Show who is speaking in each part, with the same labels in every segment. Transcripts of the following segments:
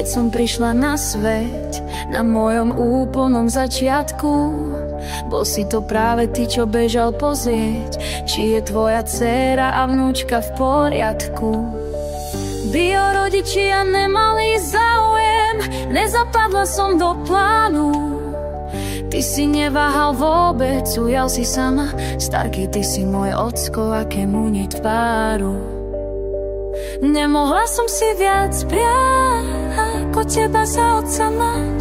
Speaker 1: keď som prišla na svet, na mojom úplnom začiatku. Bol si to práve ty, čo bežal pozrieť, či je tvoja dcéra a vnúčka v poriadku. Biorodičia nemali záujem, nezapadla som do plánu. Ty si neváhal vôbec, ujal si sama. Starky, ty si môj ocko, akému nie tváru. Nemohla som si viac prijať, ako teba za otca mať.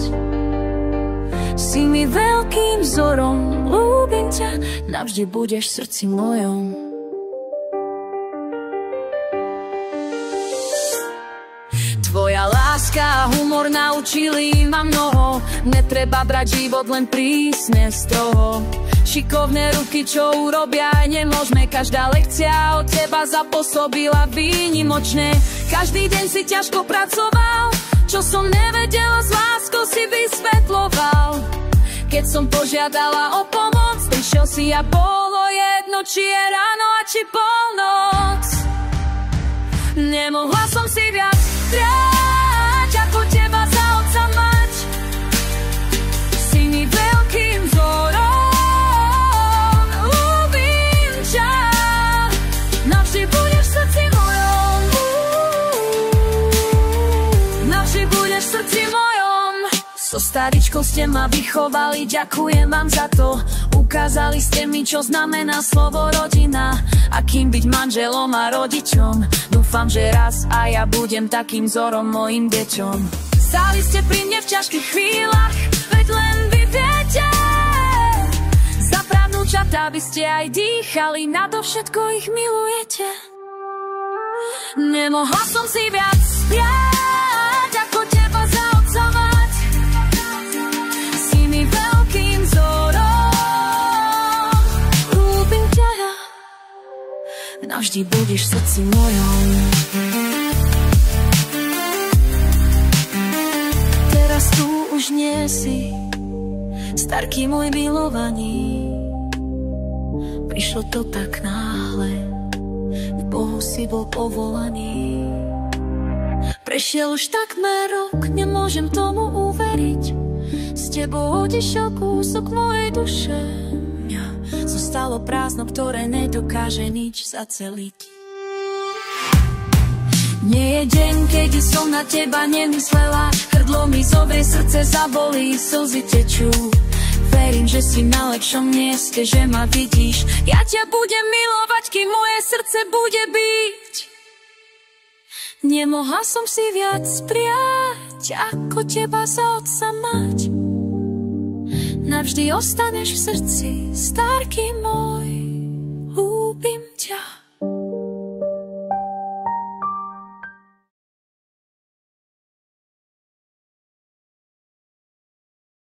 Speaker 1: Si mi veľkým vzorom, ľúbim ťa, navždy budeš v srdci mojom. Tvoja láska a humor naučili ma mnoho. Netreba brať život len prísne stroho. Šikovné ruky, čo urobia aj nemôžeme. Každá lekcia od teba zapôsobila výnimočne. Každý deň si ťažko pracoval, čo som nevedela, s láskou si vysvetloval. Keď som požiadala o pomoc, prišiel si a bolo jedno, či je ráno a či polnoc. Nemohla som si viac prijať, ako teba za otca mať. Si mi veľkým vzorom, ľúbim ťa, navždy budeš v srdci mojom. Navždy budeš v srdci mojom. So staričkou ste ma vychovali, ďakujem vám za to. Ukázali ste mi, čo znamená slovo rodina, akým byť manželom a rodičom. Dúfam, že raz a ja budem takým vzorom mojim deťom. Stáli ste pri mne v ťažkých chvíľach, veď len vy viete. Za právnučatá by ste aj dýchali, nadovšetko ich milujete. Nemohla som si viac prijať, ako teba za otca mať. Si mi veľkým vzorom, ľúbim ťa, navždy budeš v srdci mojom. Teraz tu už nie si, starký môj milovaný. Prišlo to tak náhle, v Bohu si bol povolaný. Prešiel už takmer rok, nemôžem tomu uveriť. S tebou odišiel kúsok mojej duše. Zostalo prázdno, ktoré nedokáže nič zaceliť. Nie je deň, keď som na teba nemyslela. Hrdlo mi zovrie, srdce zabolí, slzy tečú. Verím, že si na lepšom mieste, že ma vidíš. Ja ťa budem milovať, kým moje srdce bude biť. Nemohla som si viac prijať, ako teba za otca mať. Navždy ostaneš v srdci, starký môj.